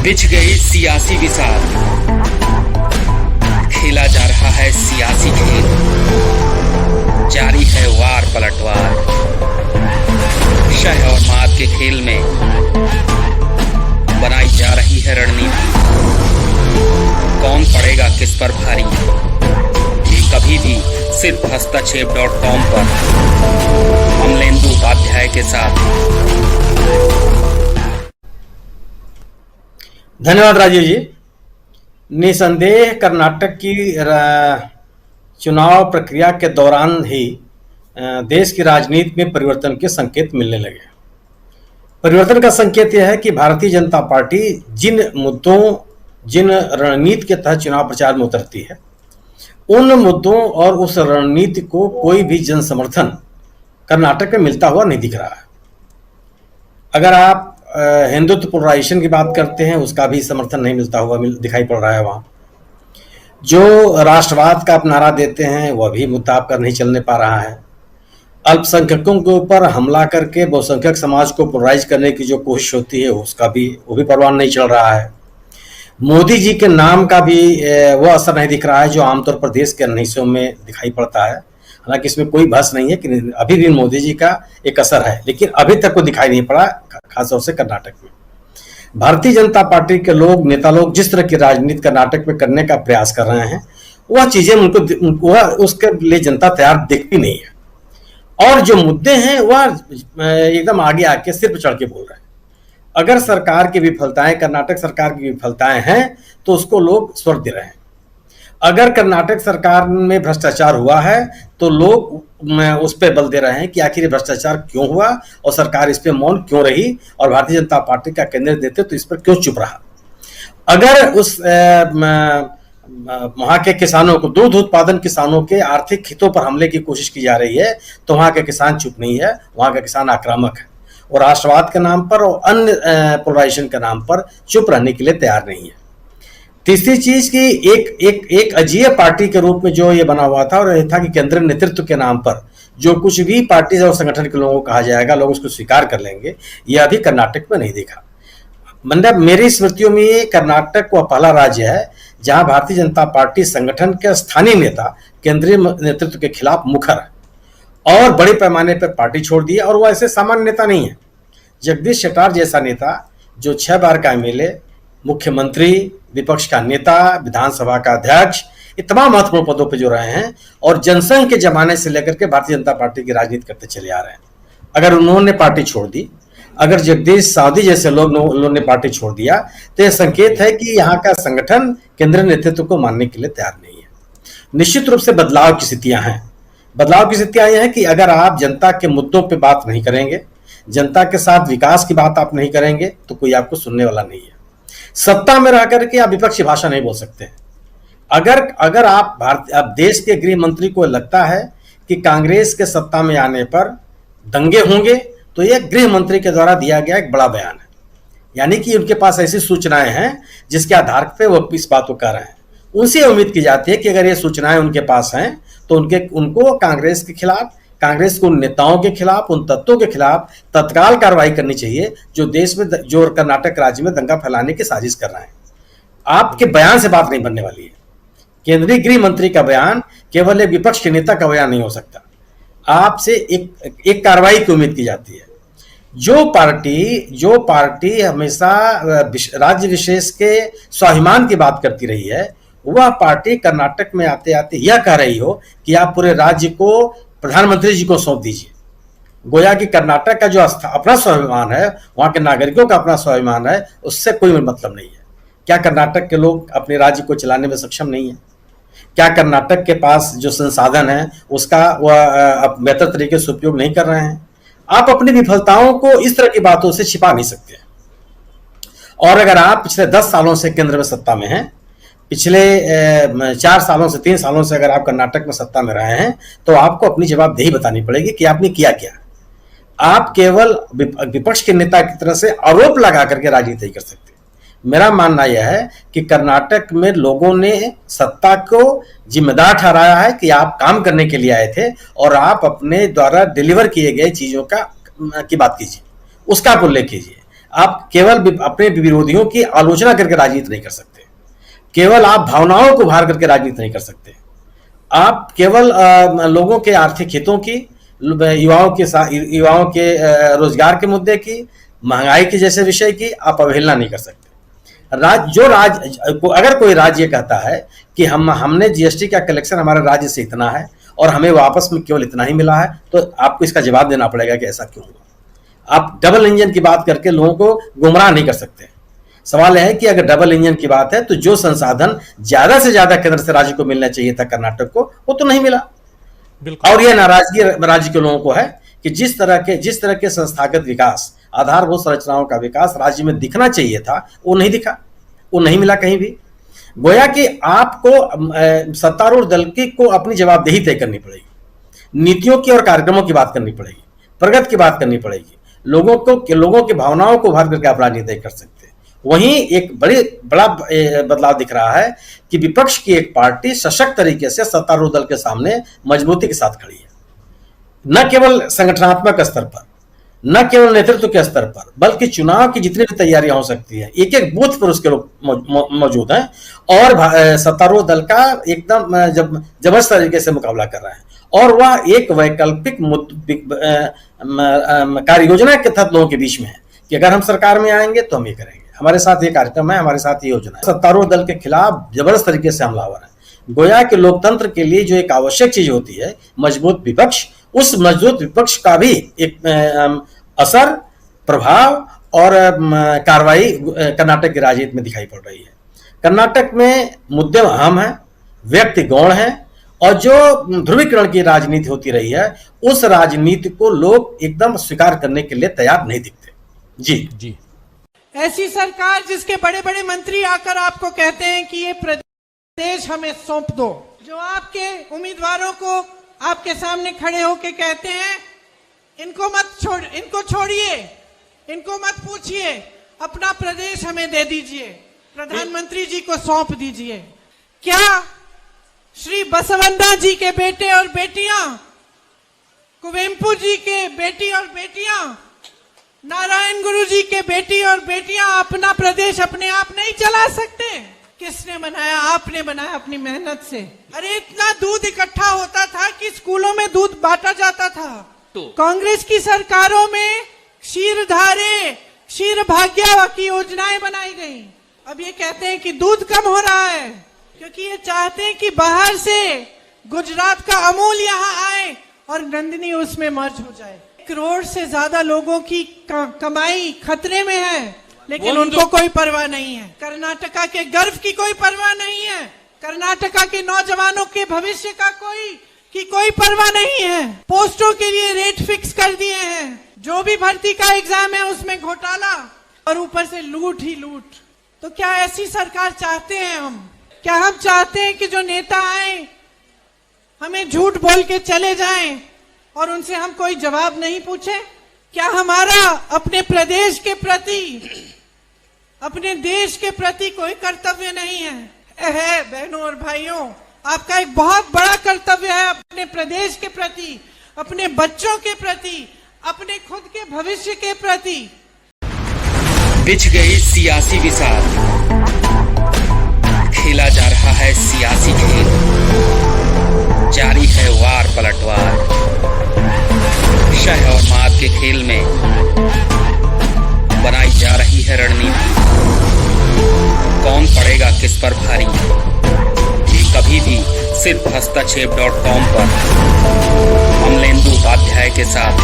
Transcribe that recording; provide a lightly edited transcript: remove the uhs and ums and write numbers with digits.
बिछ गई सियासी विसार, खेला जा रहा है सियासी खेल, जारी है वार पलटवार। शह और मात के खेल में बनाई जा रही है रणनीति। कौन पड़ेगा किस पर भारी, ये कभी भी सिर्फ हस्तक्षेप.com पर अमलेंदु उपाध्याय के साथ। धन्यवाद राजीव जी। निसंदेह कर्नाटक की चुनाव प्रक्रिया के दौरान ही देश की राजनीति में परिवर्तन के संकेत मिलने लगे। परिवर्तन का संकेत यह है कि भारतीय जनता पार्टी जिन मुद्दों, जिन रणनीति के तहत चुनाव प्रचार में उतरती है, उन मुद्दों और उस रणनीति को कोई भी जन समर्थन कर्नाटक में मिलता हुआ नहीं दिख रहा है। अगर आप हिंदुत्व पोलराइजेशन की बात करते हैं, उसका भी समर्थन नहीं मिलता हुआ दिखाई पड़ रहा है। वहाँ जो राष्ट्रवाद का आप नारा देते हैं, वह भी मुद्दा आपका नहीं चलने पा रहा है। अल्पसंख्यकों के ऊपर हमला करके बहुसंख्यक समाज को पोलराइज करने की जो कोशिश होती है, उसका भी वो भी परवान नहीं चल रहा है। मोदी जी के नाम का भी वो असर नहीं दिख रहा है जो आमतौर पर देश के अन्य हिस्सों में दिखाई पड़ता है। हालांकि इसमें कोई बहस नहीं है कि अभी भी मोदी जी का एक असर है, लेकिन अभी तक वो दिखाई नहीं पड़ा, खासतौर से कर्नाटक में। भारतीय जनता पार्टी के लोग, नेता लोग जिस तरह की राजनीति कर्नाटक में करने का प्रयास कर रहे हैं, वह चीजें वह उसके लिए जनता तैयार दिखती नहीं है। और जो मुद्दे हैं वह एकदम आगे आके सिर पर चढ़ के बोल रहे हैं। अगर सरकार की विफलताएं, कर्नाटक सरकार की विफलताएं हैं, तो उसको लोग स्वर दे रहे हैं। अगर कर्नाटक सरकार में भ्रष्टाचार हुआ है, तो लोग उस पर बल दे रहे हैं कि आखिर भ्रष्टाचार क्यों हुआ और सरकार इस पे मौन क्यों रही, और भारतीय जनता पार्टी का केंद्र देते तो इस पर क्यों चुप रहा। अगर उस वहां के किसानों को, दूध उत्पादन किसानों के आर्थिक हितों पर हमले की कोशिश की जा रही है, तो वहां के किसान चुप नहीं है, वहां का किसान आक्रामक है और राष्ट्रवाद के नाम पर और अन्य पोलराइजेशन के नाम पर चुप रहने के लिए तैयार नहीं है। तीसरी चीज की एक अजीब पार्टी के रूप में जो ये बना हुआ था, और यह था कि केंद्रीय नेतृत्व के नाम पर जो कुछ भी पार्टी और संगठन के लोगों को कहा जाएगा, लोग उसको स्वीकार कर लेंगे, यह अभी कर्नाटक में नहीं देखा। मतलब मेरी स्मृतियों में ये कर्नाटक वह पहला राज्य है जहां भारतीय जनता पार्टी संगठन के स्थानीय नेता केंद्रीय नेतृत्व के खिलाफ मुखर है और बड़े पैमाने पर पार्टी छोड़ दी है। और वह ऐसे सामान्य नेता नहीं है। जगदीश शेट्टार जैसा नेता जो 6 बार का एमएलए, मुख्यमंत्री, विपक्ष का नेता, विधानसभा का अध्यक्ष, ये तमाम महत्वपूर्ण पदों पर जो रहे हैं और जनसंघ के जमाने से लेकर के भारतीय जनता पार्टी की राजनीति करते चले आ रहे हैं, अगर उन्होंने पार्टी छोड़ दी, अगर जगदीश सावदी जैसे लोगों ने पार्टी छोड़ दिया, तो यह संकेत है कि यहाँ का संगठन केंद्रीय नेतृत्व को मानने के लिए तैयार नहीं है। निश्चित रूप से बदलाव की स्थितियां हैं। बदलाव की स्थितियां यह है कि अगर आप जनता के मुद्दों पर बात नहीं करेंगे, जनता के साथ विकास की बात आप नहीं करेंगे, तो कोई आपको सुनने वाला नहीं है। सत्ता में रह करके आप विपक्षी भाषा नहीं बोल सकते हैं। अगर आप देश के गृह मंत्री को लगता है कि कांग्रेस के सत्ता में आने पर दंगे होंगे, तो यह गृह मंत्री के द्वारा दिया गया एक बड़ा बयान है। यानी कि उनके पास ऐसी सूचनाएं हैं जिसके आधार पर वो इस बात को कह रहे हैं। उनसे उम्मीद की जाती है कि अगर ये सूचनाएं उनके पास हैं, तो उनको कांग्रेस के खिलाफ, कांग्रेस को उन नेताओं के खिलाफ, उन तत्वों के खिलाफ तत्काल कार्रवाई करनी चाहिए जो देश में, जो कर्नाटक राज्य में दंगा फैलाने की साजिश कर रहे हैं। आपके बयान से बात नहीं बनने वाली है। केंद्रीय गृह मंत्री का बयान केवल एक विपक्ष के नेता का बयान नहीं हो सकता। आपसे एक कार्रवाई की उम्मीद की जाती है। जो पार्टी हमेशा राज्य विशेष के स्वाभिमान की बात करती रही है, वह पार्टी कर्नाटक में आते आते यह कह रही हो कि आप पूरे राज्य को प्रधानमंत्री जी को सौंप दीजिए। गोया कि कर्नाटक का जो अपना स्वाभिमान है, वहां के नागरिकों का अपना स्वाभिमान है, उससे कोई मतलब नहीं है। क्या कर्नाटक के लोग अपने राज्य को चलाने में सक्षम नहीं है? क्या कर्नाटक के पास जो संसाधन है उसका वह बेहतर तरीके से उपयोग नहीं कर रहे हैं? आप अपनी विफलताओं को इस तरह की बातों से छिपा नहीं सकते। और अगर आप पिछले 10 सालों से केंद्र में सत्ता में हैं, पिछले 4 सालों से, 3 सालों से अगर आप कर्नाटक में सत्ता में रहे हैं, तो आपको अपनी जवाबदेही बतानी पड़ेगी कि आपने किया क्या। आप केवल विपक्ष के नेता की तरह से आरोप लगा करके राजनीति नहीं कर सकते। मेरा मानना यह है कि कर्नाटक में लोगों ने सत्ता को जिम्मेदार ठहराया है कि आप काम करने के लिए आए थे और आप अपने द्वारा डिलीवर किए गए चीजों की बात कीजिए, उसका उल्लेख कीजिए। आप केवल अपने विरोधियों की आलोचना करके राजनीति नहीं कर सकते, केवल आप भावनाओं को उभार करके राजनीति नहीं कर सकते, आप केवल लोगों के आर्थिक हितों की, युवाओं के रोजगार के मुद्दे की, महंगाई के जैसे विषय की आप अवहेलना नहीं कर सकते। अगर कोई राज्य कहता है कि हमने जीएसटी का कलेक्शन हमारे राज्य से इतना है और हमें वापस में केवल इतना ही मिला है, तो आपको इसका जवाब देना पड़ेगा कि ऐसा क्यों हुआ। आप डबल इंजन की बात करके लोगों को गुमराह नहीं कर सकते। सवाल यह है कि अगर डबल इंजन की बात है तो जो संसाधन ज्यादा से ज्यादा केंद्र से राज्य को मिलना चाहिए था कर्नाटक को, वो तो नहीं मिला। और यह नाराजगी राज्य के लोगों को है कि जिस तरह के संस्थागत विकास, आधारभूत संरचनाओं का विकास राज्य में दिखना चाहिए था, वो नहीं दिखा, वो नहीं मिला कहीं भी। गोया कि आपको सत्तारूढ़ दल को अपनी जवाबदेही तय करनी पड़ेगी, नीतियों की और कार्यक्रमों की बात करनी पड़ेगी, प्रगति की बात करनी पड़ेगी, लोगों की भावनाओं को उभार करके आप राजनीति कर सकते हैं। वहीं एक बड़ा बदलाव दिख रहा है कि विपक्ष की एक पार्टी सशक्त तरीके से सत्तारूढ़ दल के सामने मजबूती के साथ खड़ी है, न केवल संगठनात्मक स्तर पर, न केवल नेतृत्व के स्तर पर, बल्कि चुनाव की जितनी भी तैयारियां हो सकती है, एक एक बूथ पर उसके लोग मौजूद हैं और सत्तारूढ़ दल का एकदम जबरदस्त तरीके से मुकाबला कर रहे हैं। और वह एक वैकल्पिक कार्य योजना के तहत लोगों के बीच में है कि अगर हम सरकार में आएंगे तो हम ये करेंगे, हमारे साथ ये कार्यक्रम है, हमारे साथ ये योजना है। सत्तारूढ़ दल के खिलाफ जबरदस्त तरीके से हमलावर है। गोया के लोकतंत्र के लिए जो एक आवश्यक चीज होती है मजबूत विपक्ष, उस मजबूत विपक्ष का भी एक असर, प्रभाव और कार्रवाई कर्नाटक की राजनीति में दिखाई पड़ रही है। कर्नाटक में मुद्दे अहम हैं, व्यक्ति गौण हैं, और जो ध्रुवीकरण की राजनीति होती रही है उस राजनीति को लोग एकदम स्वीकार करने के लिए तैयार नहीं दिखते। जी ऐसी सरकार जिसके बड़े बड़े मंत्री आकर आपको कहते हैं कि ये प्रदेश हमें सौंप दो, जो आपके उम्मीदवारों को आपके सामने खड़े होके कहते हैं इनको छोड़िए, इनको मत पूछिए, अपना प्रदेश हमें दे दीजिए, प्रधानमंत्री जी को सौंप दीजिए। क्या श्री बसवन्ना जी के बेटे और बेटियां, कुवेम्पु जी के बेटी और बेटियां, नारायण गुरु जी के बेटी और बेटियां अपना प्रदेश अपने आप नहीं चला सकते? किसने बनाया? आपने बनाया अपनी मेहनत से। अरे इतना दूध इकट्ठा होता था कि स्कूलों में दूध बांटा जाता था। कांग्रेस की सरकारों में क्षीरधारे, क्षीर भाग्य की योजनाएं बनाई गई। अब ये कहते हैं कि दूध कम हो रहा है क्योंकि ये चाहते हैं कि बाहर से गुजरात का अमूल यहाँ आए और नंदिनी उसमें मर्ज हो जाए। 1 करोड़ से ज्यादा लोगों की कमाई खतरे में है, लेकिन उनको कोई परवाह नहीं है। कर्नाटका के गर्व की कोई परवाह नहीं है, कर्नाटका के नौजवानों के भविष्य का कोई परवाह नहीं है। पोस्टों के लिए रेट फिक्स कर दिए हैं, जो भी भर्ती का एग्जाम है उसमें घोटाला और ऊपर से लूट ही लूट। तो क्या ऐसी सरकार चाहते हैं हम? क्या हम चाहते हैं कि जो नेता आए हमें झूठ बोल के चले जाएं और उनसे हम कोई जवाब नहीं पूछे? क्या हमारा अपने प्रदेश के प्रति, अपने देश के प्रति कोई कर्तव्य नहीं है? बहनों और भाइयों, आपका एक बहुत बड़ा कर्तव्य है अपने प्रदेश के प्रति, अपने बच्चों के प्रति, अपने खुद के भविष्य के प्रति। बिछ गई सियासी विसार, खेला जा रहा है सियासी खेल, जारी है वार पलटवार। शह और मात के खेल में बनाई जा रही है रणनीति, कौन पड़ेगा किस पर भारी, ये कभी भी सिर्फ हस्तक्षेप.com पर अमलेंदु उपाध्याय के साथ